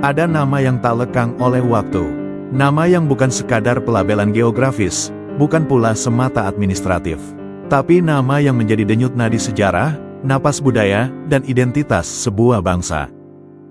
Ada nama yang tak lekang oleh waktu. Nama yang bukan sekadar pelabelan geografis, bukan pula semata administratif. Tapi nama yang menjadi denyut nadi sejarah, napas budaya, dan identitas sebuah bangsa.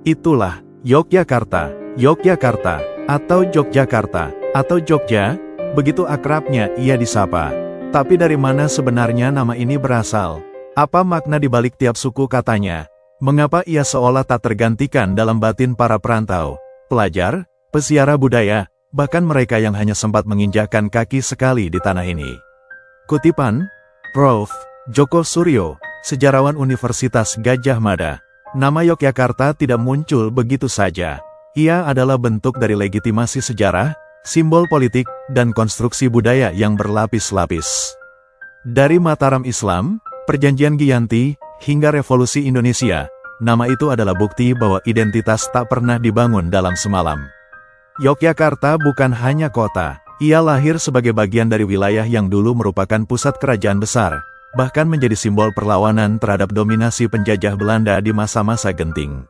Itulah Yogyakarta, Yogyakarta, atau Yogyakarta, atau Jogja, begitu akrabnya ia disapa. Tapi dari mana sebenarnya nama ini berasal? Apa makna di balik tiap suku katanya? Mengapa ia seolah tak tergantikan dalam batin para perantau, pelajar, peziarah budaya, bahkan mereka yang hanya sempat menginjakkan kaki sekali di tanah ini? Kutipan, Prof. Djoko Suryo, sejarawan Universitas Gadjah Mada. Nama Yogyakarta tidak muncul begitu saja. Ia adalah bentuk dari legitimasi sejarah, simbol politik, dan konstruksi budaya yang berlapis-lapis. Dari Mataram Islam, Perjanjian Giyanti, hingga Revolusi Indonesia, nama itu adalah bukti bahwa identitas tak pernah dibangun dalam semalam. Yogyakarta bukan hanya kota, ia lahir sebagai bagian dari wilayah yang dulu merupakan pusat kerajaan besar, bahkan menjadi simbol perlawanan terhadap dominasi penjajah Belanda di masa-masa genting.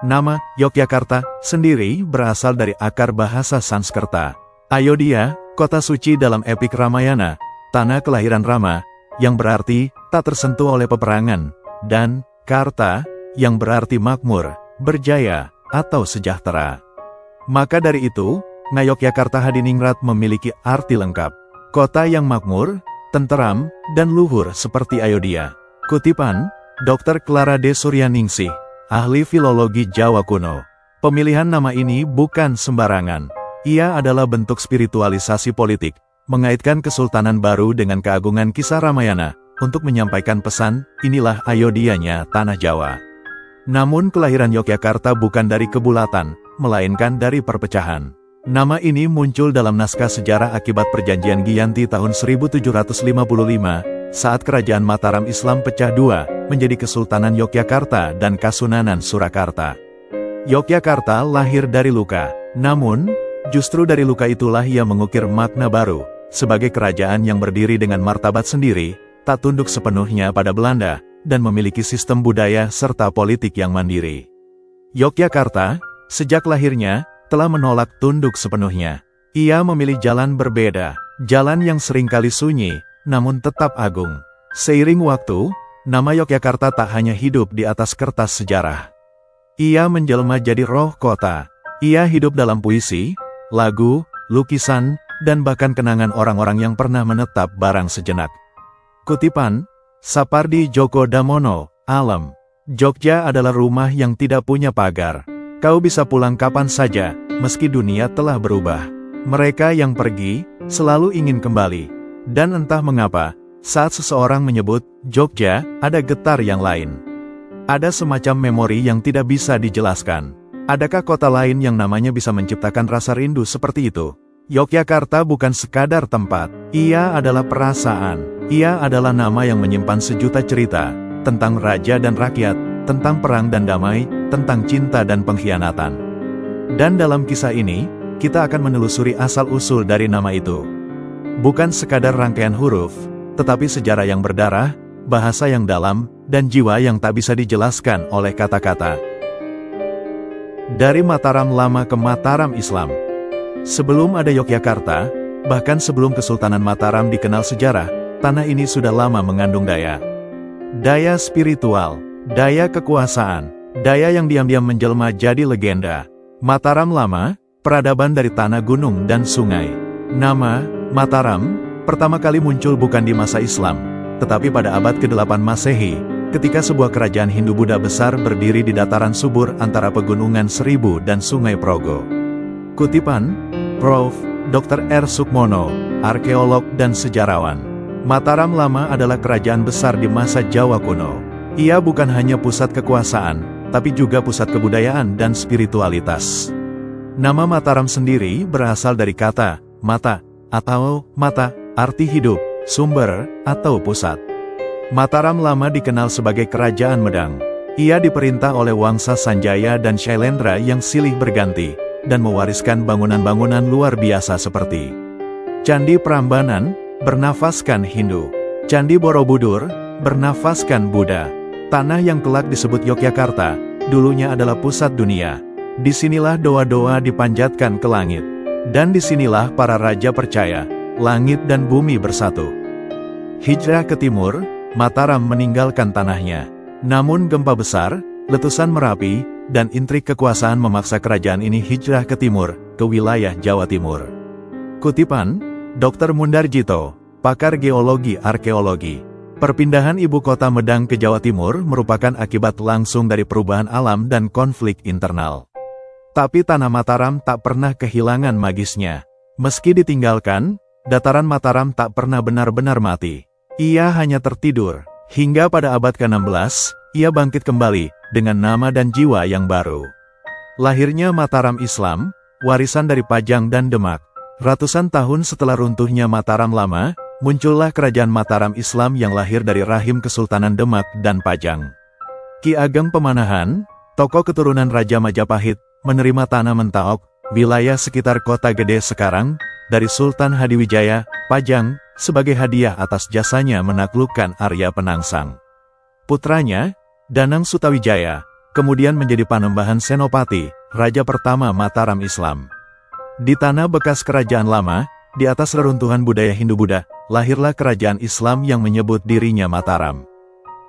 Nama Yogyakarta sendiri berasal dari akar bahasa Sanskerta. Ayodhya, kota suci dalam epik Ramayana, tanah kelahiran Rama, yang berarti tak tersentuh oleh peperangan, dan Karta, yang berarti makmur, berjaya, atau sejahtera. Maka dari itu, Ngayogyakarta Hadiningrat memiliki arti lengkap. Kota yang makmur, tenteram, dan luhur seperti Ayodhya. Kutipan, Dr. Clara D. Suryaningsih, ahli filologi Jawa kuno. Pemilihan nama ini bukan sembarangan. Ia adalah bentuk spiritualisasi politik, mengaitkan kesultanan baru dengan keagungan kisah Ramayana, untuk menyampaikan pesan, inilah Ayodhyanya tanah Jawa. Namun kelahiran Yogyakarta bukan dari kebulatan, melainkan dari perpecahan. Nama ini muncul dalam naskah sejarah akibat Perjanjian Giyanti tahun 1755, saat kerajaan Mataram Islam pecah dua, menjadi Kesultanan Yogyakarta dan Kasunanan Surakarta. Yogyakarta lahir dari luka, namun, justru dari luka itulah ia mengukir makna baru, sebagai kerajaan yang berdiri dengan martabat sendiri, tak tunduk sepenuhnya pada Belanda, dan memiliki sistem budaya serta politik yang mandiri. Yogyakarta, sejak lahirnya, telah menolak tunduk sepenuhnya. Ia memilih jalan berbeda, jalan yang seringkali sunyi, namun tetap agung. Seiring waktu, nama Yogyakarta tak hanya hidup di atas kertas sejarah. Ia menjelma jadi roh kota. Ia hidup dalam puisi, lagu, lukisan, dan bahkan kenangan orang-orang yang pernah menetap barang sejenak. Kutipan, Sapardi Djoko Damono, Alam. Jogja adalah rumah yang tidak punya pagar. Kau bisa pulang kapan saja, meski dunia telah berubah. Mereka yang pergi, selalu ingin kembali. Dan entah mengapa, saat seseorang menyebut Jogja, ada getar yang lain. Ada semacam memori yang tidak bisa dijelaskan. Adakah kota lain yang namanya bisa menciptakan rasa rindu seperti itu? Yogyakarta bukan sekadar tempat, ia adalah perasaan. Ia adalah nama yang menyimpan sejuta cerita, tentang raja dan rakyat, tentang perang dan damai, tentang cinta dan pengkhianatan. Dan dalam kisah ini, kita akan menelusuri asal-usul dari nama itu. Bukan sekadar rangkaian huruf, tetapi sejarah yang berdarah, bahasa yang dalam, dan jiwa yang tak bisa dijelaskan oleh kata-kata. Dari Mataram Lama ke Mataram Islam. Sebelum ada Yogyakarta, bahkan sebelum Kesultanan Mataram dikenal sejarah, tanah ini sudah lama mengandung daya. Daya spiritual, daya kekuasaan, daya yang diam-diam menjelma jadi legenda. Mataram Lama, peradaban dari tanah gunung dan sungai. Nama, Mataram, pertama kali muncul bukan di masa Islam, tetapi pada abad ke-8 Masehi, ketika sebuah kerajaan Hindu-Buddha besar berdiri di dataran subur antara pegunungan Seribu dan Sungai Progo. Kutipan, Prof. Dr. R. Sukmono, arkeolog dan sejarawan. Mataram Lama adalah kerajaan besar di masa Jawa kuno. Ia bukan hanya pusat kekuasaan, tapi juga pusat kebudayaan dan spiritualitas. Nama Mataram sendiri berasal dari kata, mata, atau mata, arti hidup, sumber, atau pusat. Mataram Lama dikenal sebagai Kerajaan Medang. Ia diperintah oleh Wangsa Sanjaya dan Shailendra yang silih berganti, dan mewariskan bangunan-bangunan luar biasa seperti Candi Prambanan, bernafaskan Hindu. Candi Borobudur, bernafaskan Buddha. Tanah yang kelak disebut Yogyakarta, dulunya adalah pusat dunia. Disinilah doa-doa dipanjatkan ke langit. Dan disinilah para raja percaya, langit dan bumi bersatu. Hijrah ke timur, Mataram meninggalkan tanahnya. Namun gempa besar, letusan Merapi, dan intrik kekuasaan memaksa kerajaan ini hijrah ke timur, ke wilayah Jawa Timur. Kutipan, Dr. Mundarjito, pakar geologi arkeologi. Perpindahan ibu kota Medang ke Jawa Timur merupakan akibat langsung dari perubahan alam dan konflik internal. Tapi tanah Mataram tak pernah kehilangan magisnya. Meski ditinggalkan, dataran Mataram tak pernah benar-benar mati. Ia hanya tertidur. Hingga pada abad ke-16, ia bangkit kembali, dengan nama dan jiwa yang baru. Lahirnya Mataram Islam, warisan dari Pajang dan Demak. Ratusan tahun setelah runtuhnya Mataram lama, muncullah kerajaan Mataram Islam yang lahir dari rahim Kesultanan Demak dan Pajang. Ki Ageng Pemanahan, tokoh keturunan Raja Majapahit, menerima tanah Mentaok, wilayah sekitar kota gede sekarang, dari Sultan Hadiwijaya, Pajang, sebagai hadiah atas jasanya menaklukkan Arya Penangsang. Putranya, Danang Sutawijaya, kemudian menjadi Panembahan Senopati, raja pertama Mataram Islam. Di tanah bekas kerajaan lama, di atas reruntuhan budaya Hindu-Buddha, lahirlah kerajaan Islam yang menyebut dirinya Mataram.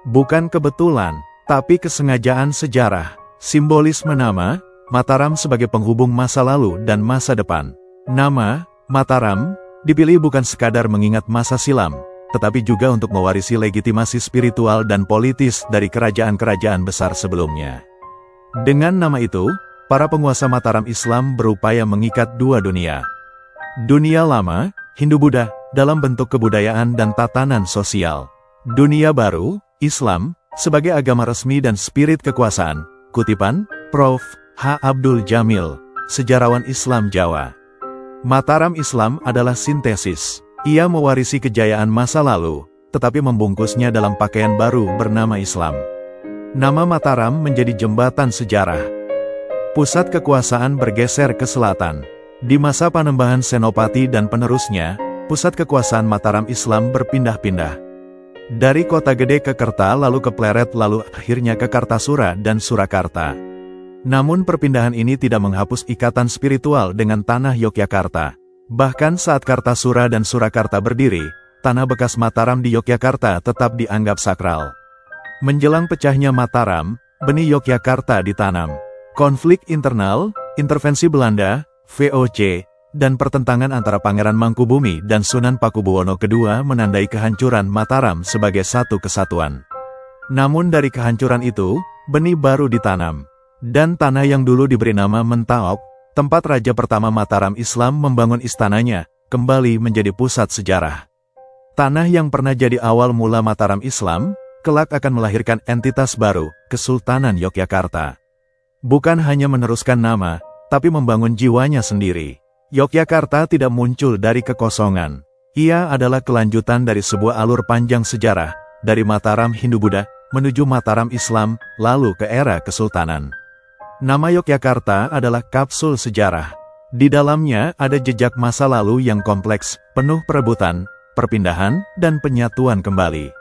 Bukan kebetulan, tapi kesengajaan sejarah. Simbolisme nama, Mataram sebagai penghubung masa lalu dan masa depan. Nama, Mataram, dipilih bukan sekadar mengingat masa silam, tetapi juga untuk mewarisi legitimasi spiritual dan politis dari kerajaan-kerajaan besar sebelumnya. Dengan nama itu, para penguasa Mataram Islam berupaya mengikat dua dunia. Dunia lama, Hindu-Buddha, dalam bentuk kebudayaan dan tatanan sosial. Dunia baru, Islam, sebagai agama resmi dan spirit kekuasaan. Kutipan, Prof. H. Abdul Jamil, sejarawan Islam Jawa. Mataram Islam adalah sintesis. Ia mewarisi kejayaan masa lalu, tetapi membungkusnya dalam pakaian baru bernama Islam. Nama Mataram menjadi jembatan sejarah. Pusat kekuasaan bergeser ke selatan. Di masa Panembahan Senopati dan penerusnya, pusat kekuasaan Mataram Islam berpindah-pindah. Dari Kota Gede ke Kerta lalu ke Pleret lalu akhirnya ke Kartasura dan Surakarta. Namun perpindahan ini tidak menghapus ikatan spiritual dengan tanah Yogyakarta. Bahkan saat Kartasura dan Surakarta berdiri, tanah bekas Mataram di Yogyakarta tetap dianggap sakral. Menjelang pecahnya Mataram, benih Yogyakarta ditanam. Konflik internal, intervensi Belanda, VOC, dan pertentangan antara Pangeran Mangkubumi dan Sunan Pakubuwono II menandai kehancuran Mataram sebagai satu kesatuan. Namun dari kehancuran itu, benih baru ditanam. Dan tanah yang dulu diberi nama Mentaok, tempat raja pertama Mataram Islam membangun istananya, kembali menjadi pusat sejarah. Tanah yang pernah jadi awal mula Mataram Islam, kelak akan melahirkan entitas baru, Kesultanan Yogyakarta. Bukan hanya meneruskan nama, tapi membangun jiwanya sendiri. Yogyakarta tidak muncul dari kekosongan. Ia adalah kelanjutan dari sebuah alur panjang sejarah, dari Mataram Hindu-Buddha, menuju Mataram Islam, lalu ke era Kesultanan. Nama Yogyakarta adalah kapsul sejarah. Di dalamnya ada jejak masa lalu yang kompleks, penuh perebutan, perpindahan, dan penyatuan kembali.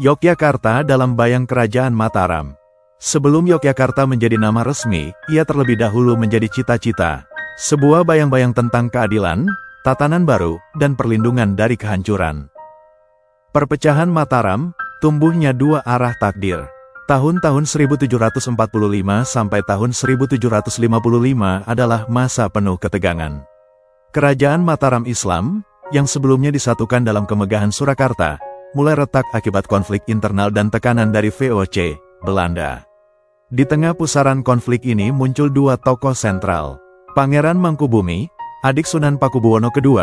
Yogyakarta dalam bayang kerajaan Mataram. Sebelum Yogyakarta menjadi nama resmi, ia terlebih dahulu menjadi cita-cita. Sebuah bayang-bayang tentang keadilan, tatanan baru, dan perlindungan dari kehancuran. Perpecahan Mataram, tumbuhnya dua arah takdir. Tahun-tahun 1745 sampai tahun 1755 adalah masa penuh ketegangan. Kerajaan Mataram Islam, yang sebelumnya disatukan dalam kemegahan Surakarta, mulai retak akibat konflik internal dan tekanan dari VOC, Belanda. Di tengah pusaran konflik ini muncul dua tokoh sentral. Pangeran Mangkubumi, adik Sunan Pakubuwono II,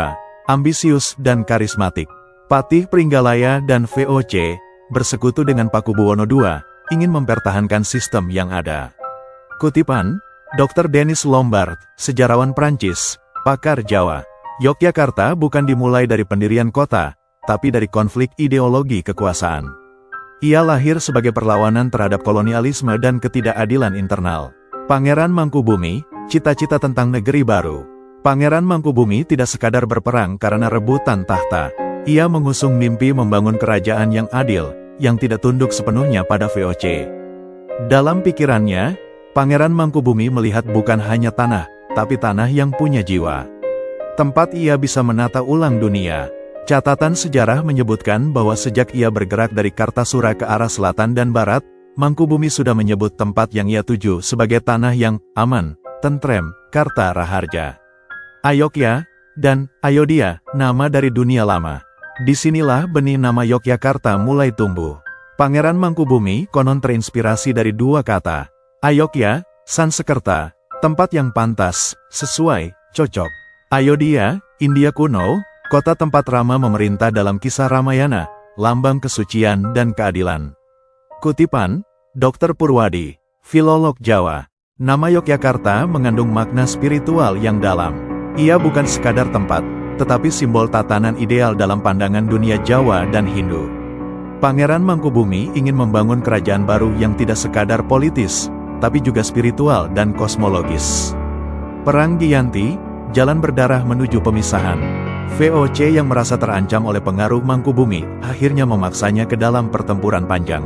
ambisius dan karismatik. Patih Pringgalaya dan VOC, bersekutu dengan Pakubuwono II, ingin mempertahankan sistem yang ada. Kutipan, Dr. Denis Lombard, sejarawan Prancis, pakar Jawa. Yogyakarta bukan dimulai dari pendirian kota, tapi dari konflik ideologi kekuasaan. Ia lahir sebagai perlawanan terhadap kolonialisme dan ketidakadilan internal. Pangeran Mangkubumi, cita-cita tentang negeri baru. Pangeran Mangkubumi tidak sekadar berperang karena rebutan tahta. Ia mengusung mimpi membangun kerajaan yang adil, yang tidak tunduk sepenuhnya pada VOC. Dalam pikirannya, Pangeran Mangkubumi melihat bukan hanya tanah, tapi tanah yang punya jiwa. Tempat ia bisa menata ulang dunia. Catatan sejarah menyebutkan bahwa sejak ia bergerak dari Kartasura ke arah selatan dan barat, Mangkubumi sudah menyebut tempat yang ia tuju sebagai tanah yang aman, tentrem, Karta Raharja. Ayokya dan Ayodhya, nama dari dunia lama. Disinilah benih nama Yogyakarta mulai tumbuh. Pangeran Mangkubumi konon terinspirasi dari dua kata. Ayokya, Sansekerta, tempat yang pantas, sesuai, cocok. Ayodhya, India kuno, kota tempat Rama memerintah dalam kisah Ramayana, lambang kesucian dan keadilan. Kutipan, Dr. Purwadi, filolog Jawa. Nama Yogyakarta mengandung makna spiritual yang dalam. Ia bukan sekadar tempat, tetapi simbol tatanan ideal dalam pandangan dunia Jawa dan Hindu. Pangeran Mangkubumi ingin membangun kerajaan baru yang tidak sekadar politis, tapi juga spiritual dan kosmologis. Perang Giyanti, jalan berdarah menuju pemisahan. VOC yang merasa terancam oleh pengaruh Mangkubumi, akhirnya memaksanya ke dalam pertempuran panjang.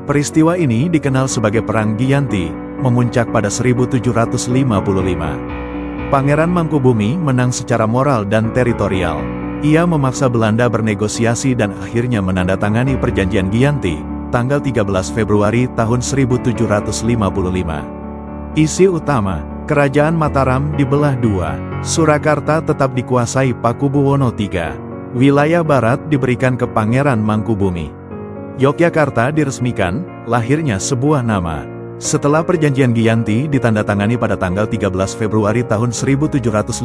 Peristiwa ini dikenal sebagai Perang Giyanti, memuncak pada 1755. Pangeran Mangkubumi menang secara moral dan teritorial. Ia memaksa Belanda bernegosiasi dan akhirnya menandatangani Perjanjian Giyanti, tanggal 13 Februari tahun 1755. Isi utama, Kerajaan Mataram dibelah dua. Surakarta tetap dikuasai Pakubuwono III. Wilayah barat diberikan ke Pangeran Mangkubumi. Yogyakarta diresmikan, lahirnya sebuah nama. Setelah Perjanjian Giyanti ditandatangani pada tanggal 13 Februari tahun 1755,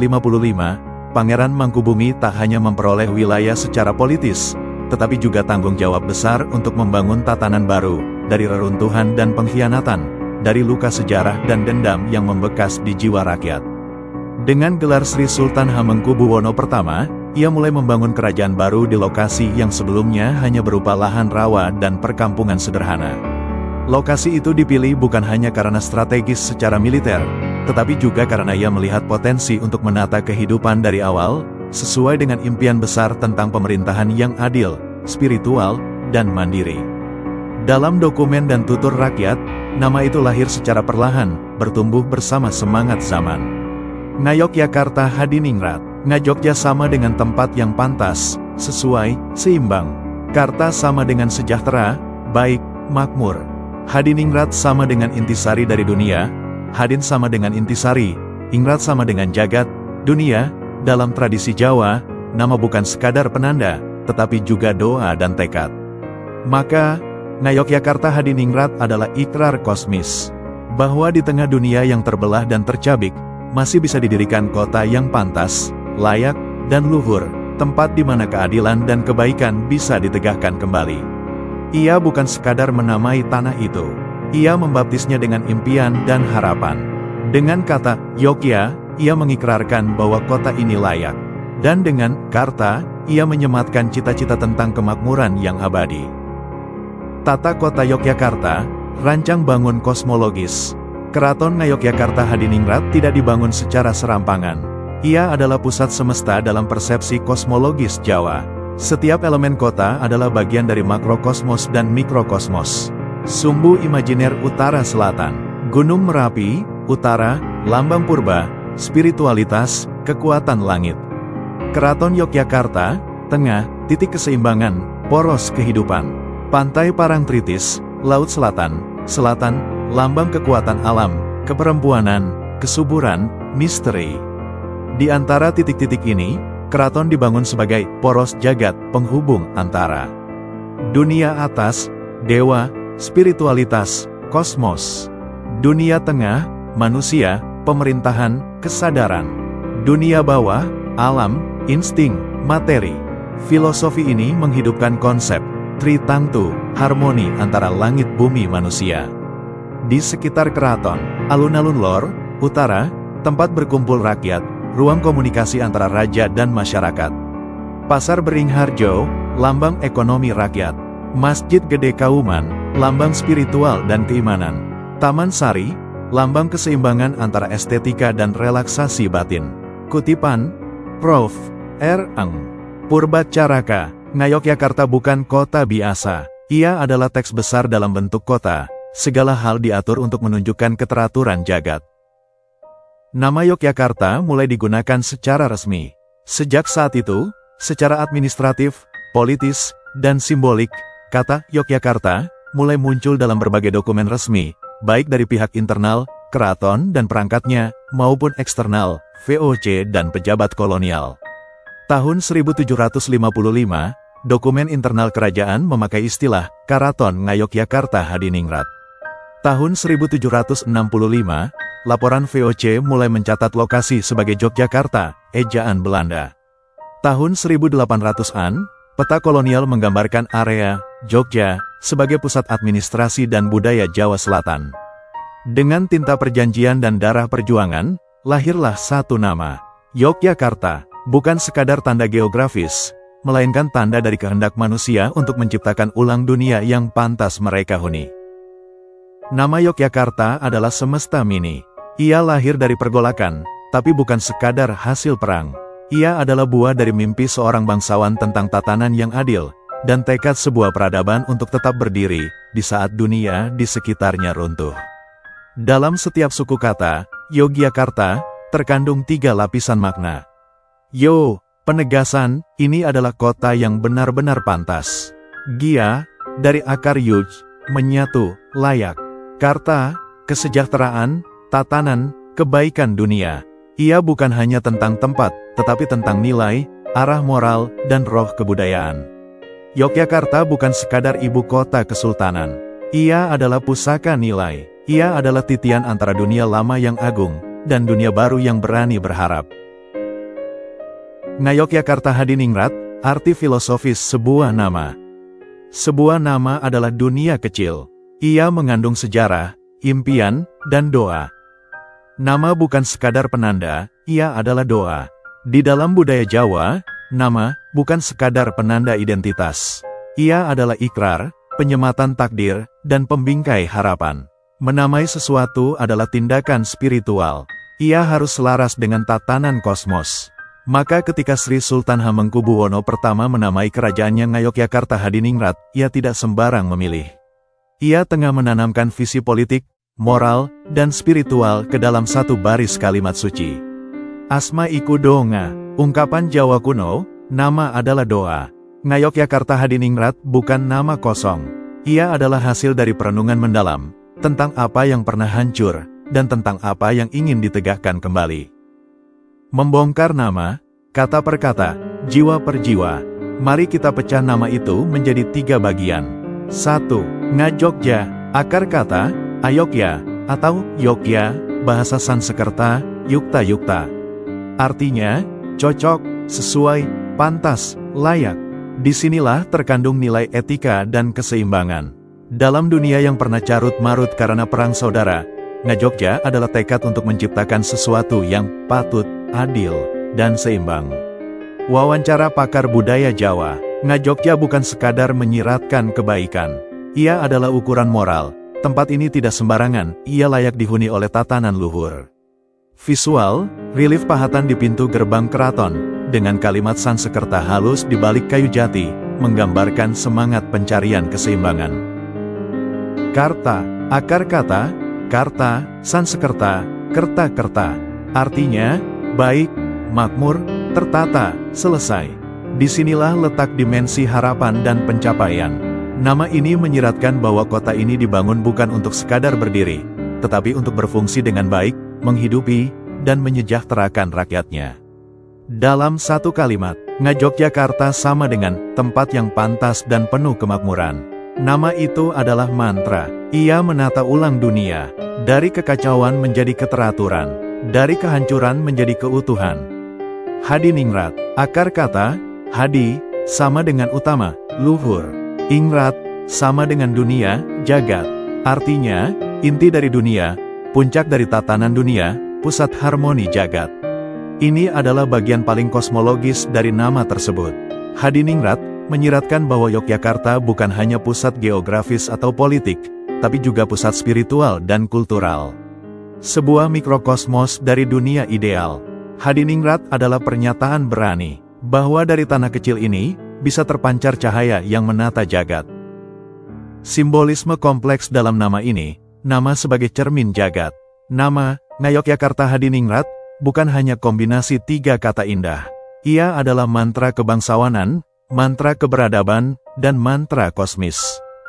Pangeran Mangkubumi tak hanya memperoleh wilayah secara politis, tetapi juga tanggung jawab besar untuk membangun tatanan baru, dari reruntuhan dan pengkhianatan, dari luka sejarah dan dendam yang membekas di jiwa rakyat. Dengan gelar Sri Sultan Hamengkubuwono I, ia mulai membangun kerajaan baru di lokasi yang sebelumnya hanya berupa lahan rawa dan perkampungan sederhana. Lokasi itu dipilih bukan hanya karena strategis secara militer, tetapi juga karena ia melihat potensi untuk menata kehidupan dari awal, sesuai dengan impian besar tentang pemerintahan yang adil, spiritual, dan mandiri. Dalam dokumen dan tutur rakyat, nama itu lahir secara perlahan, bertumbuh bersama semangat zaman. Ngayogyakarta Hadiningrat, Ngajogja sama dengan tempat yang pantas, sesuai, seimbang. Karta sama dengan sejahtera, baik, makmur. Hadiningrat sama dengan intisari dari dunia, Hadin sama dengan intisari, Ingrat sama dengan jagat, dunia. Dalam tradisi Jawa, nama bukan sekadar penanda, tetapi juga doa dan tekad. Maka, Ngayogyakarta Hadiningrat adalah ikrar kosmis, bahwa di tengah dunia yang terbelah dan tercabik, masih bisa didirikan kota yang pantas, layak, dan luhur, tempat di mana keadilan dan kebaikan bisa ditegakkan kembali. Ia bukan sekadar menamai tanah itu. Ia membaptisnya dengan impian dan harapan. Dengan kata Yogya, ia mengikrarkan bahwa kota ini layak. Dan dengan Karta, ia menyematkan cita-cita tentang kemakmuran yang abadi. Tata kota Yogyakarta, rancang bangun kosmologis. Keraton Ngayogyakarta Hadiningrat tidak dibangun secara serampangan. Ia adalah pusat semesta dalam persepsi kosmologis Jawa. Setiap elemen kota adalah bagian dari makrokosmos dan mikrokosmos. Sumbu imajiner utara-selatan, Gunung Merapi, utara, lambang purba, spiritualitas, kekuatan langit. Keraton Yogyakarta, tengah, titik keseimbangan, poros kehidupan. Pantai Parangtritis, Laut Selatan, selatan, lambang kekuatan alam, keperempuanan, kesuburan, misteri. Di antara titik-titik ini, keraton dibangun sebagai poros jagat penghubung antara dunia atas, dewa, spiritualitas, kosmos. Dunia tengah, manusia, pemerintahan, kesadaran. Dunia bawah, alam, insting, materi. Filosofi ini menghidupkan konsep Tritangtu, harmoni antara langit bumi manusia. Di sekitar keraton, alun-alun lor, utara, tempat berkumpul rakyat, ruang komunikasi antara raja dan masyarakat. Pasar Beringharjo, lambang ekonomi rakyat. Masjid Gede Kauman, lambang spiritual dan keimanan. Taman Sari, lambang keseimbangan antara estetika dan relaksasi batin. Kutipan, Prof. R. Eng. Purbacaraka, Ngayogyakarta bukan kota biasa. Ia adalah teks besar dalam bentuk kota, segala hal diatur untuk menunjukkan keteraturan jagat. Nama Yogyakarta mulai digunakan secara resmi. Sejak saat itu, secara administratif, politis, dan simbolik, kata Yogyakarta mulai muncul dalam berbagai dokumen resmi, baik dari pihak internal, keraton dan perangkatnya, maupun eksternal, VOC dan pejabat kolonial. Tahun 1755, dokumen internal kerajaan memakai istilah Karaton Ngayogyakarta Hadiningrat. Tahun 1765, laporan VOC mulai mencatat lokasi sebagai Yogyakarta, ejaan Belanda. Tahun 1800-an, peta kolonial menggambarkan area Jogja sebagai pusat administrasi dan budaya Jawa Selatan. Dengan tinta perjanjian dan darah perjuangan, lahirlah satu nama, Yogyakarta, bukan sekadar tanda geografis, melainkan tanda dari kehendak manusia untuk menciptakan ulang dunia yang pantas mereka huni. Nama Yogyakarta adalah semesta mini. Ia lahir dari pergolakan, tapi bukan sekadar hasil perang. Ia adalah buah dari mimpi seorang bangsawan tentang tatanan yang adil, dan tekad sebuah peradaban untuk tetap berdiri di saat dunia di sekitarnya runtuh. Dalam setiap suku kata, Yogyakarta, terkandung 3 lapisan makna. Yo, penegasan, ini adalah kota yang benar-benar pantas. Gya, dari akar yuj, menyatu, layak. Karta, kesejahteraan, tatanan, kebaikan dunia. Ia bukan hanya tentang tempat, tetapi tentang nilai, arah moral, dan roh kebudayaan. Yogyakarta bukan sekadar ibu kota kesultanan. Ia adalah pusaka nilai. Ia adalah titian antara dunia lama yang agung, dan dunia baru yang berani berharap. Ngayogyakarta Hadiningrat, arti filosofis sebuah nama. Sebuah nama adalah dunia kecil. Ia mengandung sejarah, impian, dan doa. Nama bukan sekadar penanda, ia adalah doa. Di dalam budaya Jawa, nama bukan sekadar penanda identitas. Ia adalah ikrar, penyematan takdir, dan pembingkai harapan. Menamai sesuatu adalah tindakan spiritual. Ia harus selaras dengan tatanan kosmos. Maka ketika Sri Sultan Hamengkubuwono I menamai kerajaannya Ngayogyakarta Hadiningrat, ia tidak sembarang memilih. Ia tengah menanamkan visi politik, moral, dan spiritual ke dalam satu baris kalimat suci. Asma iku donga, ungkapan Jawa kuno, nama adalah doa. Ngayogyakarta Hadiningrat bukan nama kosong. Ia adalah hasil dari perenungan mendalam, tentang apa yang pernah hancur, dan tentang apa yang ingin ditegakkan kembali. Membongkar nama, kata per kata, jiwa per jiwa. Mari kita pecah nama itu menjadi 3 bagian. 1. Ngajogja, akar kata, Ayogya, atau Yogya, bahasa Sansekerta, Yukta-Yukta. Artinya, cocok, sesuai, pantas, layak. Disinilah terkandung nilai etika dan keseimbangan. Dalam dunia yang pernah carut-marut karena perang saudara, Ngajogja adalah tekad untuk menciptakan sesuatu yang patut, adil, dan seimbang. Wawancara pakar budaya Jawa, Ngajogja bukan sekadar menyiratkan kebaikan. Ia adalah ukuran moral. Tempat ini tidak sembarangan, ia layak dihuni oleh tatanan luhur. Visual, relief pahatan di pintu gerbang keraton, dengan kalimat Sansekerta halus di balik kayu jati, menggambarkan semangat pencarian keseimbangan. Karta, akar kata, Karta, Sansekerta, Kerta-kerta. Artinya, baik, makmur, tertata, selesai. Disinilah letak dimensi harapan dan pencapaian. Nama ini menyiratkan bahwa kota ini dibangun bukan untuk sekadar berdiri, tetapi untuk berfungsi dengan baik, menghidupi, dan menyejahterakan rakyatnya. Dalam satu kalimat, Ngayogyakarta sama dengan tempat yang pantas dan penuh kemakmuran. Nama itu adalah mantra. Ia menata ulang dunia, dari kekacauan menjadi keteraturan, dari kehancuran menjadi keutuhan. Hadiningrat, akar kata, hadi, sama dengan utama, luhur. Ingrat, sama dengan dunia, jagat. Artinya, inti dari dunia, puncak dari tatanan dunia, pusat harmoni jagat. Ini adalah bagian paling kosmologis dari nama tersebut. Hadiningrat menyiratkan bahwa Yogyakarta bukan hanya pusat geografis atau politik, tapi juga pusat spiritual dan kultural. Sebuah mikrokosmos dari dunia ideal. Hadiningrat adalah pernyataan berani, bahwa dari tanah kecil ini, bisa terpancar cahaya yang menata jagat. Simbolisme kompleks dalam nama ini, nama sebagai cermin jagat. Nama, Ngayogyakarta Hadiningrat, bukan hanya kombinasi tiga kata indah. Ia adalah mantra kebangsawanan, mantra keberadaban, dan mantra kosmis.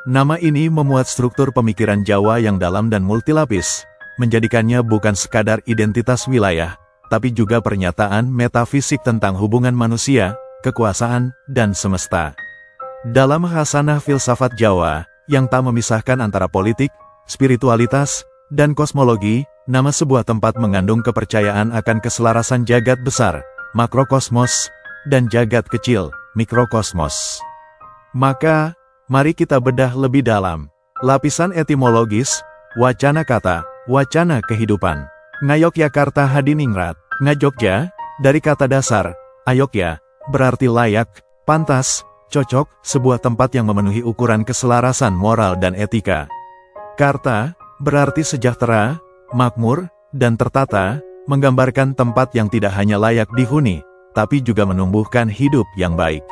Nama ini memuat struktur pemikiran Jawa yang dalam dan multilapis, menjadikannya bukan sekadar identitas wilayah, tapi juga pernyataan metafisik tentang hubungan manusia, kekuasaan, dan semesta. Dalam khasanah filsafat Jawa, yang tak memisahkan antara politik, spiritualitas, dan kosmologi, nama sebuah tempat mengandung kepercayaan akan keselarasan jagat besar, makrokosmos, dan jagat kecil, mikrokosmos. Maka, mari kita bedah lebih dalam. Lapisan etimologis, wacana kata, wacana kehidupan. Ngayogyakarta Hadiningrat, Ngajogja, dari kata dasar, ayogya, berarti layak, pantas, cocok, sebuah tempat yang memenuhi ukuran keselarasan moral dan etika. Karta, berarti sejahtera, makmur, dan tertata, menggambarkan tempat yang tidak hanya layak dihuni, tapi juga menumbuhkan hidup yang baik.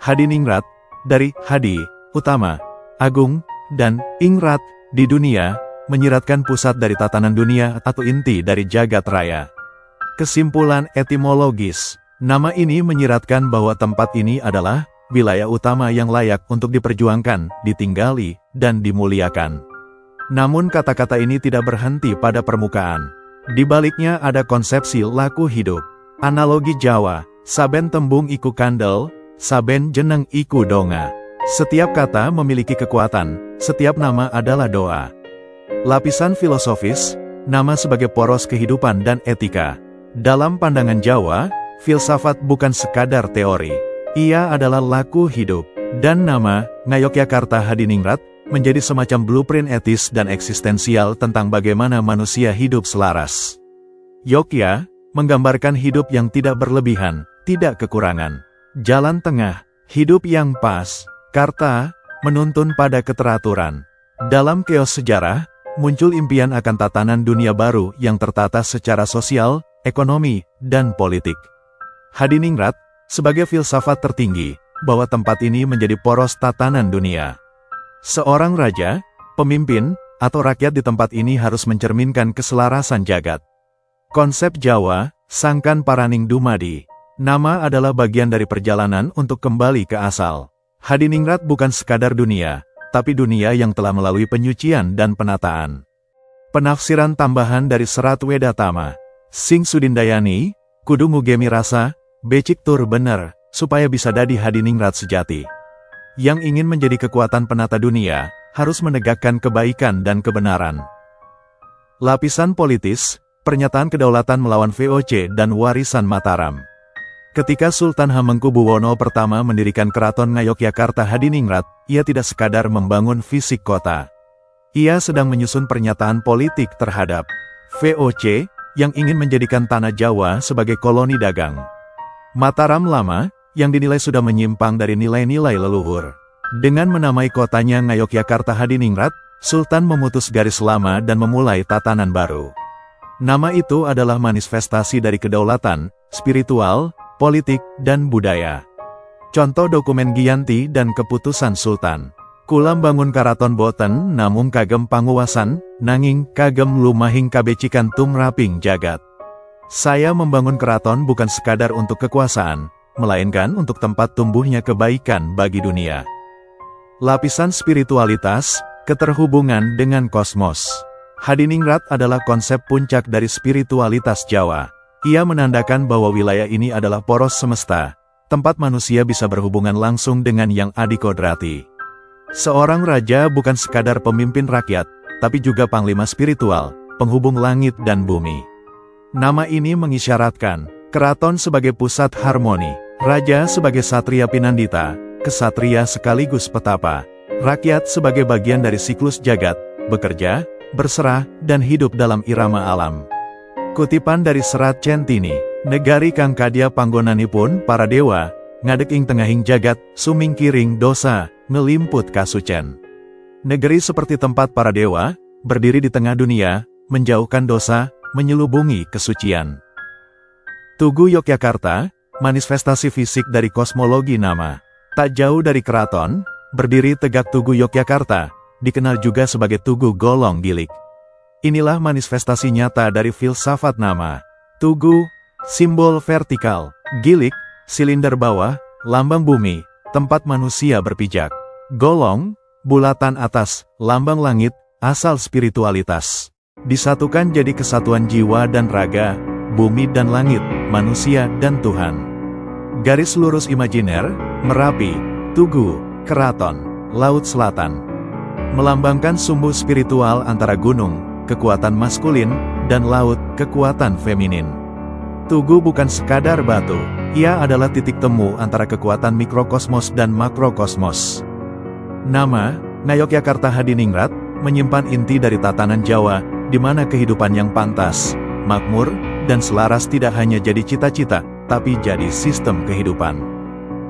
Hadiningrat, dari hadi, utama, agung, dan ingrat, di dunia, menyiratkan pusat dari tatanan dunia atau inti dari jagat raya. Kesimpulan etimologis, nama ini menyiratkan bahwa tempat ini adalah wilayah utama yang layak untuk diperjuangkan, ditinggali, dan dimuliakan. Namun kata-kata ini tidak berhenti pada permukaan. Di baliknya ada konsepsi laku hidup. Analogi Jawa, saben tembung iku kandel, saben jeneng iku donga. Setiap kata memiliki kekuatan, setiap nama adalah doa. Lapisan filosofis, nama sebagai poros kehidupan dan etika. Dalam pandangan Jawa, filsafat bukan sekadar teori. Ia adalah laku hidup, dan nama, Ngayogyakarta Hadiningrat, menjadi semacam blueprint etis dan eksistensial tentang bagaimana manusia hidup selaras. Yogya, menggambarkan hidup yang tidak berlebihan, tidak kekurangan. Jalan tengah, hidup yang pas. Karta, menuntun pada keteraturan. Dalam keos sejarah, muncul impian akan tatanan dunia baru yang tertata secara sosial, ekonomi, dan politik. Hadiningrat, sebagai filsafat tertinggi, bahwa tempat ini menjadi poros tatanan dunia. Seorang raja, pemimpin, atau rakyat di tempat ini harus mencerminkan keselarasan jagat. Konsep Jawa, Sangkan Paraning Dumadi. Nama adalah bagian dari perjalanan untuk kembali ke asal. Hadiningrat bukan sekadar dunia, tapi dunia yang telah melalui penyucian dan penataan. Penafsiran tambahan dari Serat Wedatama. Sing Sudindayani, kudu ngugemi rasa, becik tur bener, supaya bisa dadi Hadiningrat sejati. Yang ingin menjadi kekuatan penata dunia, harus menegakkan kebaikan dan kebenaran. Lapisan politis, pernyataan kedaulatan melawan VOC dan warisan Mataram. Ketika Sultan Hamengkubuwono I mendirikan keraton Ngayogyakarta Hadiningrat, ia tidak sekadar membangun fisik kota. Ia sedang menyusun pernyataan politik terhadap VOC, yang ingin menjadikan tanah Jawa sebagai koloni dagang. Mataram lama, yang dinilai sudah menyimpang dari nilai-nilai leluhur. Dengan menamai kotanya Ngayogyakarta Hadiningrat, Sultan memutus garis lama dan memulai tatanan baru. Nama itu adalah manifestasi dari kedaulatan, spiritual, politik, dan budaya. Contoh dokumen Giyanti dan keputusan Sultan. Kula bangun karaton boten namung kagem panguwasan, nanging kagem lumahing kabecikan tumraping jagat. Saya membangun keraton bukan sekadar untuk kekuasaan, melainkan untuk tempat tumbuhnya kebaikan bagi dunia. Lapisan spiritualitas, keterhubungan dengan kosmos. Hadiningrat adalah konsep puncak dari spiritualitas Jawa. Ia menandakan bahwa wilayah ini adalah poros semesta, tempat manusia bisa berhubungan langsung dengan Yang Adikodrati. Seorang raja bukan sekadar pemimpin rakyat, tapi juga panglima spiritual, penghubung langit dan bumi. Nama ini mengisyaratkan, keraton sebagai pusat harmoni, raja sebagai satria pinandita, kesatria sekaligus petapa, rakyat sebagai bagian dari siklus jagat, bekerja, berserah, dan hidup dalam irama alam. Kutipan dari Serat Centini, negari kang kadya panggonanipun para dewa, ngadeg ing tengahing jagat, sumingkiring dosa, ngelimput kasucen. Negeri seperti tempat para dewa, berdiri di tengah dunia, menjauhkan dosa, menyelubungi kesucian. Tugu Yogyakarta, manifestasi fisik dari kosmologi nama. Tak jauh dari keraton, berdiri tegak Tugu Yogyakarta, dikenal juga sebagai Tugu Golong Gilik. Inilah manifestasi nyata dari filsafat nama. Tugu, simbol vertikal, gilik, silinder bawah, lambang bumi, tempat manusia berpijak. Golong, bulatan atas, lambang langit, asal spiritualitas. Disatukan jadi kesatuan jiwa dan raga, bumi dan langit, manusia dan Tuhan. Garis lurus imajiner, Merapi, Tugu, Keraton, Laut Selatan. Melambangkan sumbu spiritual antara gunung, kekuatan maskulin, dan laut, kekuatan feminin. Tugu bukan sekadar batu, ia adalah titik temu antara kekuatan mikrokosmos dan makrokosmos. Nama, Ngayogyakarta Hadiningrat, menyimpan inti dari tatanan Jawa, di mana kehidupan yang pantas, makmur, dan selaras tidak hanya jadi cita-cita, tapi jadi sistem kehidupan.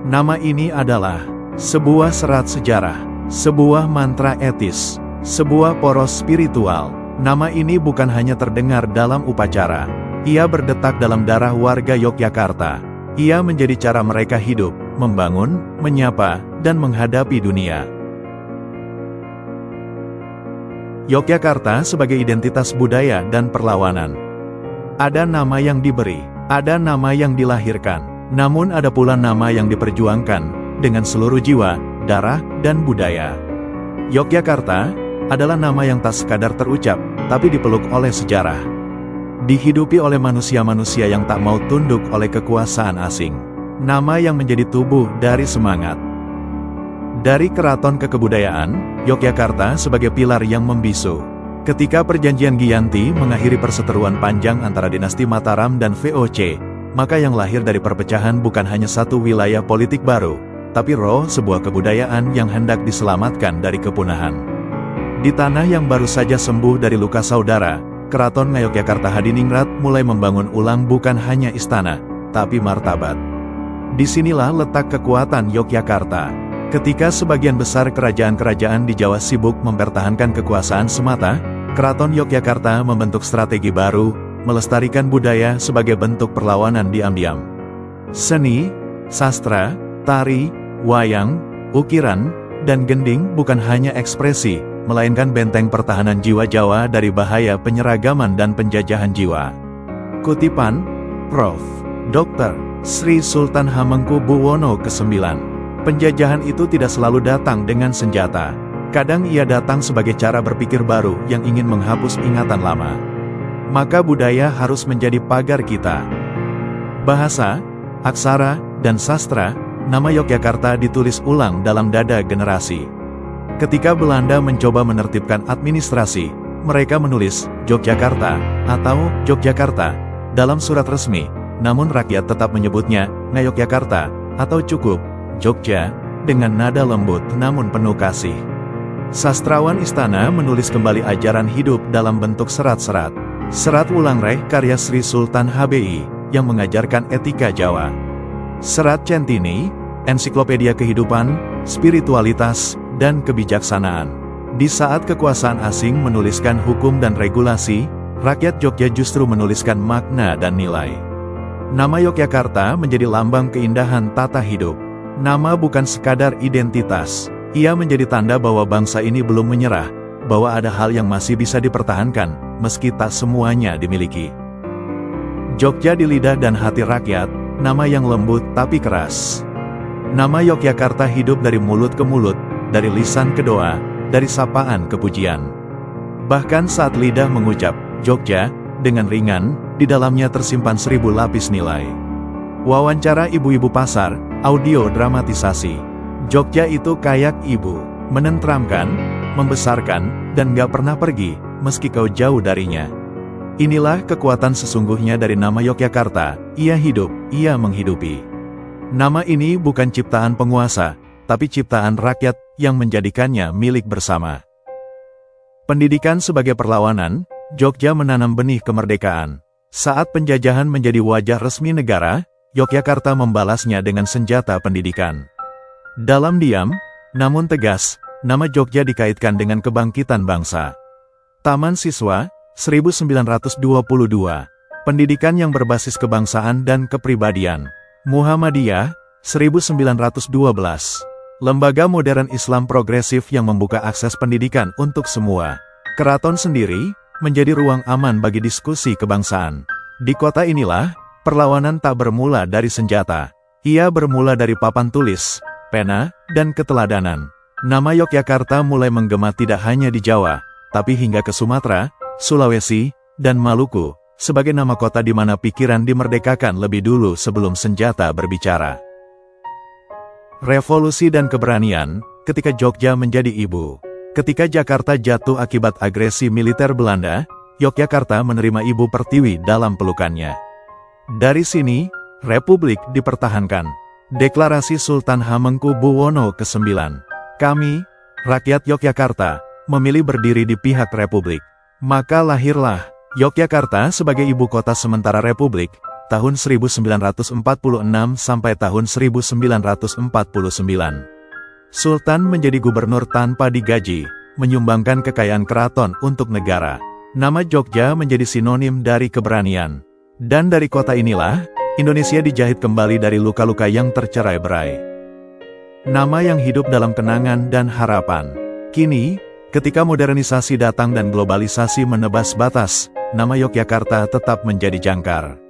Nama ini adalah sebuah serat sejarah, sebuah mantra etis, sebuah poros spiritual. Nama ini bukan hanya terdengar dalam upacara, ia berdetak dalam darah warga Yogyakarta. Ia menjadi cara mereka hidup, membangun, menyapa, dan menghadapi dunia. Yogyakarta sebagai identitas budaya dan perlawanan. Ada nama yang diberi, ada nama yang dilahirkan, namun ada pula nama yang diperjuangkan, dengan seluruh jiwa, darah, dan budaya. Yogyakarta adalah nama yang tak sekadar terucap, tapi dipeluk oleh sejarah. Dihidupi oleh manusia-manusia yang tak mau tunduk oleh kekuasaan asing. Nama yang menjadi tubuh dari semangat. Dari keraton ke kebudayaan, Yogyakarta sebagai pilar yang membisu. Ketika perjanjian Giyanti mengakhiri perseteruan panjang antara dinasti Mataram dan VOC, maka yang lahir dari perpecahan bukan hanya satu wilayah politik baru, tapi roh sebuah kebudayaan yang hendak diselamatkan dari kepunahan. Di tanah yang baru saja sembuh dari luka saudara, Keraton Ngayogyakarta Hadiningrat mulai membangun ulang bukan hanya istana, tapi martabat. Disinilah letak kekuatan Yogyakarta. Ketika sebagian besar kerajaan-kerajaan di Jawa sibuk mempertahankan kekuasaan semata, Keraton Yogyakarta membentuk strategi baru, melestarikan budaya sebagai bentuk perlawanan diam-diam. Seni, sastra, tari, wayang, ukiran, dan gending bukan hanya ekspresi, melainkan benteng pertahanan jiwa Jawa dari bahaya penyeragaman dan penjajahan jiwa. Kutipan, Prof. Dr. Sri Sultan Hamengkubuwono ke-9. Penjajahan itu tidak selalu datang dengan senjata. Kadang ia datang sebagai cara berpikir baru yang ingin menghapus ingatan lama. Maka budaya harus menjadi pagar kita. Bahasa, aksara, dan sastra, nama Yogyakarta ditulis ulang dalam dada generasi. Ketika Belanda mencoba menertibkan administrasi, mereka menulis Yogyakarta atau Yogyakarta dalam surat resmi, namun rakyat tetap menyebutnya Ngayogyakarta atau cukup Jogja dengan nada lembut namun penuh kasih. Sastrawan istana menulis kembali ajaran hidup dalam bentuk serat-serat. Serat Wulangreh karya Sri Sultan HBI yang mengajarkan etika Jawa. Serat Centini, ensiklopedia kehidupan, spiritualitas, dan kebijaksanaan. Di saat kekuasaan asing menuliskan hukum dan regulasi, rakyat Jogja justru menuliskan makna dan nilai. Nama Yogyakarta menjadi lambang keindahan tata hidup. Nama bukan sekadar identitas, ia menjadi tanda bahwa bangsa ini belum menyerah, bahwa ada hal yang masih bisa dipertahankan, meski tak semuanya dimiliki. Jogja di lidah dan hati rakyat, nama yang lembut tapi keras. Nama Yogyakarta hidup dari mulut ke mulut, dari lisan ke doa, dari sapaan ke pujian. Bahkan saat lidah mengucap Jogja dengan ringan, di dalamnya tersimpan 1000 lapis nilai. Wawancara ibu-ibu pasar, audio dramatisasi. Jogja itu kayak ibu, menenteramkan, membesarkan, dan gak pernah pergi, meski kau jauh darinya. Inilah kekuatan sesungguhnya dari nama Yogyakarta, ia hidup, ia menghidupi. Nama ini bukan ciptaan penguasa, tapi ciptaan rakyat yang menjadikannya milik bersama. Pendidikan sebagai perlawanan, Jogja menanam benih kemerdekaan. Saat penjajahan menjadi wajah resmi negara, Yogyakarta membalasnya dengan senjata pendidikan. Dalam diam, namun tegas, nama Jogja dikaitkan dengan kebangkitan bangsa. Taman Siswa, 1922. Pendidikan yang berbasis kebangsaan dan kepribadian. Muhammadiyah, 1912. lembaga modern Islam progresif yang membuka akses pendidikan untuk semua. Keraton sendiri menjadi ruang aman bagi diskusi kebangsaan. Di kota inilah, perlawanan tak bermula dari senjata. Ia bermula dari papan tulis, pena, dan keteladanan. Nama Yogyakarta mulai menggema tidak hanya di Jawa, tapi hingga ke Sumatera, Sulawesi, dan Maluku, sebagai nama kota di mana pikiran dimerdekakan lebih dulu sebelum senjata berbicara. Revolusi dan keberanian, ketika Jogja menjadi ibu. Ketika Jakarta jatuh akibat agresi militer Belanda, Yogyakarta menerima Ibu Pertiwi dalam pelukannya. Dari sini, Republik dipertahankan. Deklarasi Sultan Hamengkubuwono ke-9. Kami, rakyat Yogyakarta, memilih berdiri di pihak Republik. Maka lahirlah Yogyakarta sebagai ibu kota sementara Republik, tahun 1946 sampai tahun 1949. Sultan menjadi gubernur tanpa digaji, menyumbangkan kekayaan keraton untuk negara. Nama Jogja menjadi sinonim dari keberanian. Dan dari kota inilah, Indonesia dijahit kembali dari luka-luka yang tercerai-berai. Nama yang hidup dalam kenangan dan harapan. Kini, ketika modernisasi datang dan globalisasi menebas batas, nama Yogyakarta tetap menjadi jangkar.